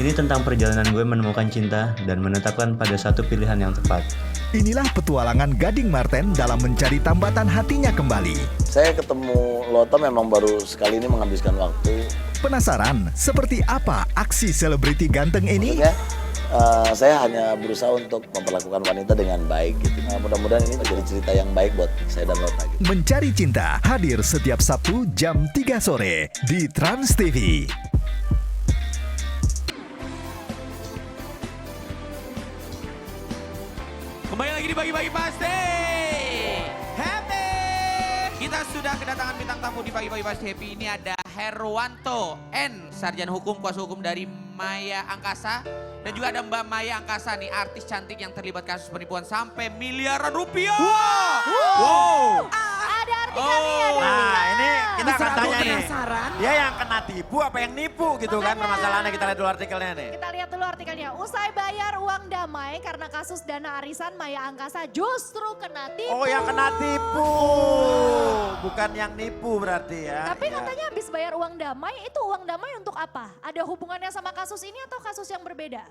Ini tentang perjalanan gue menemukan cinta dan menetapkan pada satu pilihan yang tepat. Inilah petualangan Gading Marten dalam mencari tambatan hatinya kembali. Saya ketemu Lota memang baru sekali ini menghabiskan waktu. Penasaran seperti apa aksi selebriti ganteng ini? Maksudnya saya hanya berusaha untuk memperlakukan wanita dengan baik gitu. Nah, mudah-mudahan ini menjadi cerita yang baik buat saya dan Lota gitu. Mencari Cinta hadir setiap Sabtu jam 3 sore di Trans TV. Kembali lagi di Pagi-Pagi Pasti Happy. Kita sudah kedatangan bintang tamu di Pagi-Pagi Pasti Happy. Ini ada Herwanto N, sarjana hukum, kuasa hukum dari Maya Angkasa. Dan juga ada Mbak Maya Angkasa nih, artis cantik yang terlibat kasus penipuan sampai miliaran rupiah. Wow. Ada artikelnya, ada Nah ini kita akan Bisa tanya nih, penasaran? dia yang kena tipu apa yang nipu gitu kan Makanya. permasalahannya, kita lihat dulu artikelnya nih. Kita lihat dulu artikelnya. Usai bayar uang damai karena kasus dana arisan Maya Angkasa justru kena tipu. Oh yang kena tipu, bukan yang nipu berarti ya. Tapi Ya. katanya habis bayar uang damai, itu uang damai untuk apa? Ada hubungannya sama kasus ini atau kasus yang berbeda?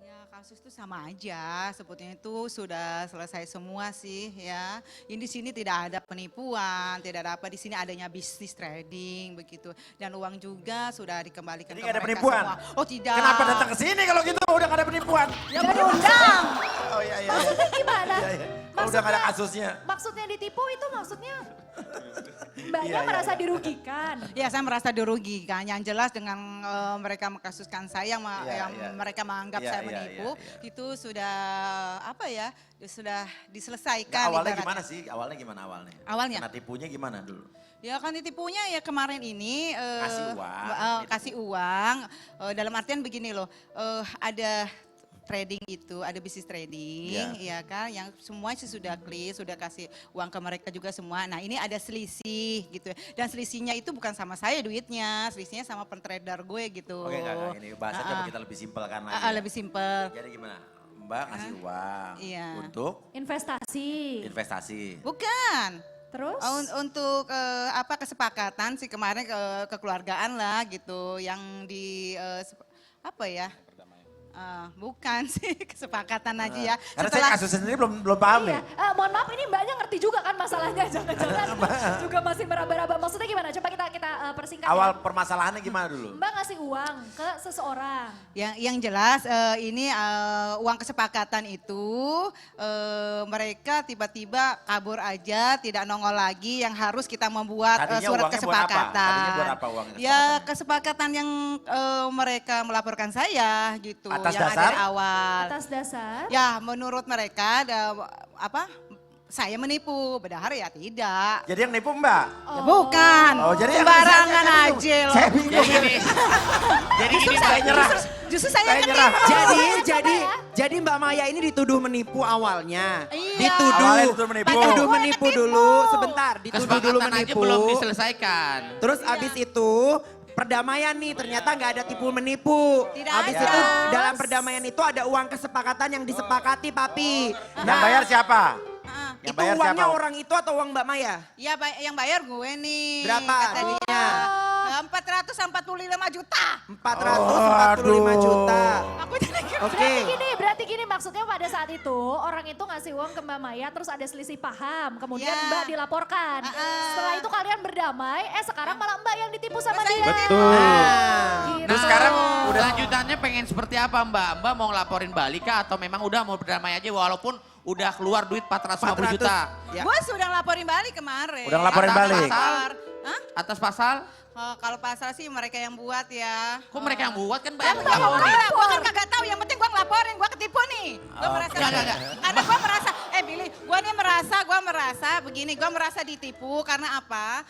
Ya kasus itu sama aja, sebetulnya itu sudah selesai semua sih ya. Ini di sini tidak ada penipuan, tidak ada apa, di sini adanya bisnis trading begitu. Dan uang juga sudah dikembalikan Jadi ke nggak ada mereka penipuan? semua. Oh tidak. Kenapa datang ke sini kalau gitu udah gak ada penipuan? Ya berundang. Oh iya iya. Maksudnya gimana? Iya, iya. Kalau udah gak ada kasusnya. Maksudnya ditipu itu maksudnya Mbaknya Iya, iya, merasa iya. dirugikan. Ya saya merasa dirugikan, yang jelas dengan mereka mengkasuskan saya, Iya, yang iya. mereka menganggap Iya, saya iya, menipu, iya, iya. itu sudah apa ya, sudah Nah, diselesaikan. awalnya ibaratnya. gimana sih? Awalnya gimana awalnya? Awalnya? Kena tipunya gimana dulu? Ya kan ditipunya ya kemarin ini Kasih uang, kasih uang dalam artian begini loh, ada trading itu, ada bisnis trading, ya kan, yang semua sih sudah clear, sudah kasih uang ke mereka juga semua. Nah ini ada selisih gitu, dan selisihnya itu bukan sama saya duitnya, selisihnya sama pentrader gue gitu. Oke enggak, ini bahasa coba kita lebih simpel kan lagi. Lebih simpel. Jadi gimana? Mbak ngasih uang Iya. untuk Investasi. investasi. Bukan. Terus? Untuk apa kesepakatan sih kemarin kekeluargaan lah gitu, yang di apa ya? Bukan sih kesepakatan aja ya. Karena saya kasus sendiri belum paham nih. Iya, mohon maaf ini mbaknya ngerti juga kan masalahnya, jangan-jangan juga masih meraba-raba. Maksudnya gimana? Coba kita persingkat Awal ya. permasalahannya gimana dulu? Mbak ngasih uang ke seseorang. Yang jelas ini uang kesepakatan itu mereka tiba-tiba kabur aja, tidak nongol lagi, yang harus kita membuat Tadinya surat uangnya buat apa? kesepakatan. Tadinya buat apa uangnya Ya kesepakatan yang mereka melaporkan saya gitu, Atas yang dasar? ada dari awal. Atas dasar. Ya menurut mereka saya menipu, padahal ya tidak. Jadi yang nipu Mbak? Ya bukan, Oh, jadi yang sembarangan saya aja loh. Saya bingung. Jadi gini Saya nyerah. Justru saya Saya kan nyerah. Jadi Mbak Maya ini dituduh menipu awalnya. Iya. Awalnya dituduh menipu. Dituduh Gue menipu ketipu. dulu, sebentar. Dituduh dulu kesepakatan aja menipu. belum diselesaikan. Terus abis itu perdamaian nih, ternyata nggak ada tipu menipu. Tidak Abis ada. itu dalam perdamaian itu ada uang kesepakatan yang disepakati papi. Yang bayar siapa? Yang Itu bayar uangnya siapa? orang itu atau uang Mbak Maya? Ya yang bayar gue nih. Berapa Katanya. duitnya? 445 juta. 445 juta. Aku jadi Oke. Berarti gini maksudnya pada saat itu orang itu ngasih uang ke Mbak Maya terus ada selisih paham. Kemudian Ya. Mbak dilaporkan. Setelah itu kalian berdamai, sekarang malah Mbak yang ditipu sama Saya dia. ditipu. Gitu. Nah sekarang udah lanjutannya pengen seperti apa Mbak? Mbak mau ngelaporin balik kah atau memang udah mau berdamai aja walaupun udah keluar duit 450 juta? Ya. Gue sudah laporin balik kemarin. Udah ngelaporin Atas balik? pasal? Hah? Atas pasal? Kalau pasal sih mereka yang buat ya. Kok mereka yang buat kan Mbak yang Gue ngelaporin? kagak tahu, yang penting gue ngelaporin, gue ketipu nih. Gue merasa, Enggak. karena gue merasa, Billy, gue merasa begini, gue merasa ditipu karena apa?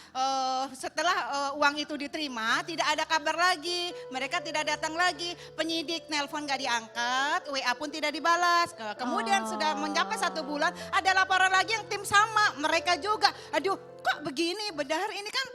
Setelah uang itu diterima, tidak ada kabar lagi, mereka tidak datang lagi, penyidik nelpon gak diangkat, WA pun tidak dibalas. Kemudian sudah mencapai 1 bulan, ada laporan lagi yang tim sama, mereka juga. Aduh, kok begini? Bedahar ini kan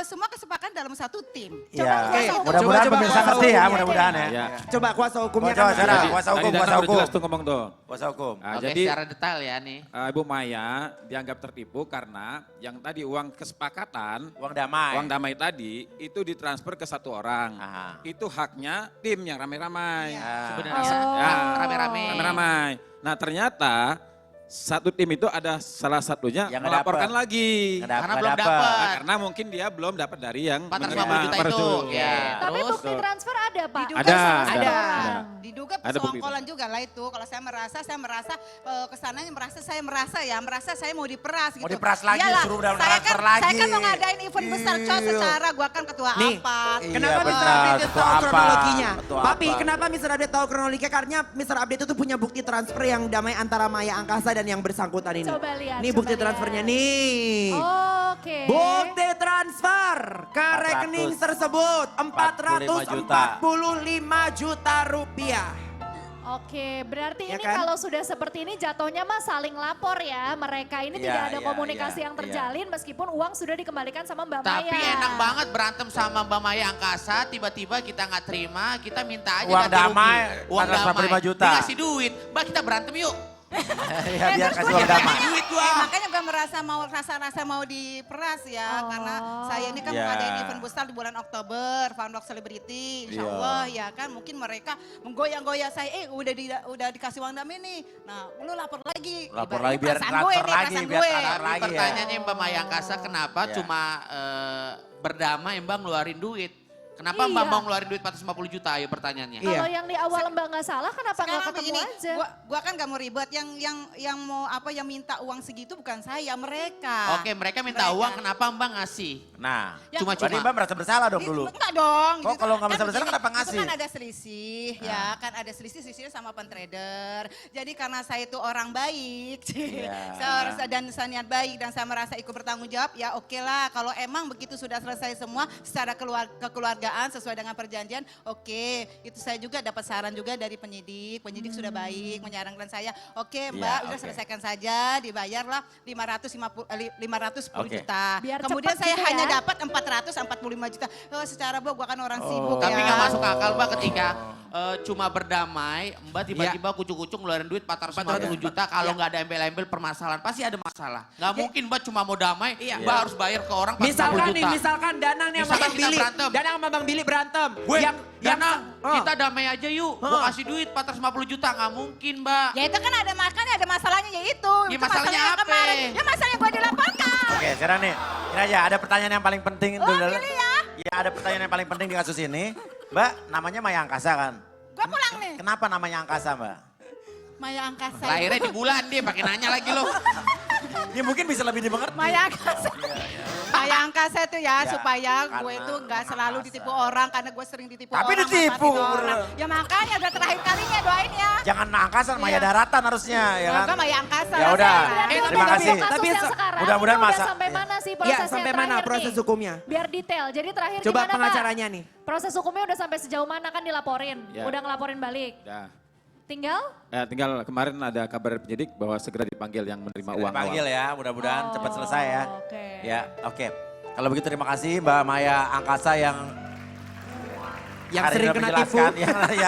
Semua kesepakatan dalam satu tim. Iya. Oke, Mudah-mudahan coba pemirsa kuasa ngerti ya, hukumnya. mudah-mudahan ya. Ya. Coba kuasa hukumnya Coba, kan. cara. Jadi, Kuasa hukum, tadi kuasa Datang udah hukum. jelas tuh ngomong tuh. Kuasa hukum. Nah, Oke, jadi secara detail ya nih. Ibu Maya dianggap tertipu karena yang tadi uang kesepakatan, Uang damai. uang damai tadi itu ditransfer ke satu orang. Aha. Itu haknya tim yang ramai-ramai. Sebenarnya Ya. rame-rame. Ramai-ramai. Nah ternyata satu tim itu ada salah satunya Yang nggak melaporkan dapet. lagi. Karena belum dapat. Nah, karena mungkin dia belum dapat dari yang 450 juta itu. Ya. Tapi Terus bukti transfer ada Pak? Diduga Ada, salah ada. seorang. Diduga Ada bukti persekongkolan juga lah itu. Kalau saya merasa kesananya merasa saya mau diperas gitu. Mau diperas lagi, Iyalah, suruh udah saya transfer Saya lagi. kan mau ngadain event besar coy secara gua kan ketua Nih, apa. Kenapa Iya, Mr. benar. Update Ketua tahu apa? kronologinya? Ketua Papi, apa? kenapa Mr. Update tahu kronologinya? Karena Mr. Update itu punya bukti transfer yang damai antara Maya Angkasa dan yang bersangkutan ini. Coba lihat, Nih coba bukti lihat. transfernya nih. Oke. Bukti transfer ke 400. rekening tersebut 445 juta rupiah. Oke, berarti Ya ini kan? kalau sudah seperti ini jatuhnya mah saling lapor ya. Mereka ini Iya, tidak ada iya, komunikasi iya, yang terjalin meskipun uang sudah dikembalikan sama Mbak Maya. Tapi enak banget berantem sama Mbak Maya Angkasa, tiba-tiba kita nggak terima, kita minta aja Uang ganti rugi. damai, Uang 445 juta. Dikasih duit, Mbak kita berantem yuk. Ya biar kasih uang damai. Duit gua. Makanya gue rasa mau diperas ya. Karena saya ini kan Ya. mengadain event besar di bulan Oktober. Fun Rock Celebrity. Insya Iya. Allah ya kan. Mungkin mereka menggoyang-goyang saya. Udah dikasih uang damai nih. Nah lu lapor lagi. Lapor Ibaratnya lagi biar perasaan transfer gue nih, lagi, perasaan biar gue. transfer Tapi lagi ya. pertanyaannya Mbak Maya Angkasa kenapa Ya. cuma berdamai Mbak ngeluarin duit? Kenapa Mbak Iya. mau ngeluarin duit 450 juta? Ayo pertanyaannya. Iya. Kalau yang di awal Mbak nggak salah, kenapa nggak Sekarang ketemu begini, aja? gua kan gak mau ribet. Yang mau yang minta uang segitu bukan saya, mereka. Oke, mereka minta Mereka. uang, kenapa Mbak ngasih? Nah, Ya, Cuma-cuma. berarti Mbak merasa bersalah dong dulu. Enggak dong. Kok kalau nggak Kan bersalah begini, kenapa ngasih? Itu kan ada selisih, ya kan ada selisihnya sama pentrader. Jadi karena saya itu orang baik, dan saya niat baik dan saya merasa ikut bertanggung jawab, ya oke lah. Kalau emang begitu sudah selesai semua secara kekeluargaan sesuai dengan perjanjian, oke. Itu saya juga dapat saran juga dari penyidik. Penyidik sudah baik menyarankan saya, oke Mbak, Ya, udah oke. selesaikan saja, dibayarlah 510 Oke. juta. Biar Kemudian cepet saya gitu hanya ya. dapat 445 juta. Secara gua kan orang sibuk Tapi ya. nggak masuk akal Mbak ketika cuma berdamai, Mbak tiba-tiba kucuk-kucuk ngeluarin duit 450 juta kalau nggak ada embel-embel permasalahan, pasti ada masalah. Nggak mungkin Mbak cuma mau damai, Mbak harus bayar ke orang 450 Misalkan juta. nih, misalkan Danang nih sama Misalkan Bang kita Billy. berantem. Danang sama Bang Billy berantem. Weh, yang kita damai aja yuk, gua kasih duit 450 juta, nggak mungkin Mbak. Ya itu kan ada masalahnya ya itu. Ya, Itu masalahnya yang apa? kemarin. Ya masalahnya gua dilaporkan. Oke, sekarang nih, ini aja ada pertanyaan yang paling penting. Oh, Billy ya. Ya ada pertanyaan yang paling penting di kasus ini. Mbak, namanya Maya Angkasa kan? Gua pulang nih. Kenapa namanya Angkasa Mbak? Maya Angkasa. Lahirnya di bulan dia pakai nanya lagi loh. Ya mungkin bisa lebih dimengerti. Maya Angkasa. Maya Angkasa itu ya, Ya, supaya gue karena itu nggak selalu Angkasa. ditipu orang karena gue sering ditipu Tapi orang. ditipu, manfaatin orang. bener. Ya makanya udah terakhir kalinya doain ya. Jangan Angkasa, Maya Iya. Daratan harusnya ya kan? Enggak Maya Angkasa. Ya udah, terima kasih. Kasus Tapi yang sekarang mudah-mudahan ini udah masa- sampai iya. mana sih Iya, prosesnya sampai mana terakhir proses nih? hukumnya? Biar detail. Jadi terakhir Coba gimana pengacaranya Pak? nih. Proses hukumnya udah sampai sejauh mana kan dilaporin? Ya. Udah ngelaporin balik. Ya. Tinggal? Tinggal kemarin ada kabar dari penyidik bahwa segera dipanggil yang menerima uang Panggil awal. ya, mudah-mudahan Oh, cepat selesai ya. oke. Ya, oke. Kalau begitu terima kasih Mbak Maya Angkasa yang hari sering ini kena menjelaskan. tipu. Ya. Makasih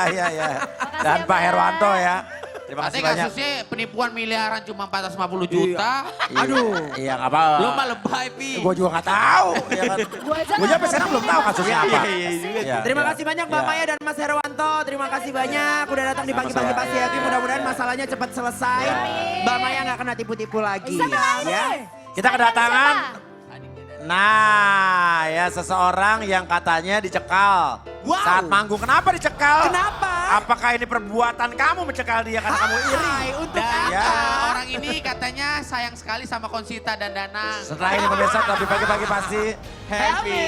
Dan ya, Pak Mbak. Herwanto ya. Terima kasih Katanya banyak. kasusnya penipuan miliaran cuma 450 juta. Aduh. Iya nggak apa. Lu mah lebay, Pi. Gue juga nggak tahu. Ya kan. Gue aja Gue sampai sekarang belum tahu kasusnya apa. Iya, Terima iya. kasih banyak Mbak Iya. Maya dan Mas Herwanto. Terima kasih banyak udah datang di pagi-pagi pasti happy. Mudah-mudahan masalahnya cepat selesai. Mbak Maya nggak kena tipu-tipu lagi. Ya. Kita kedatangan. Nah, ya seseorang yang katanya dicekal Wow. saat manggung. Kenapa dicekal? Kenapa? Apakah ini perbuatan kamu mencekal dia karena kamu iri? Hai, untuk Dan Ya. orang ini katanya sayang sekali sama Konsita dan Danang. Setelah ini pemirsa tapi pagi-pagi pasti happy.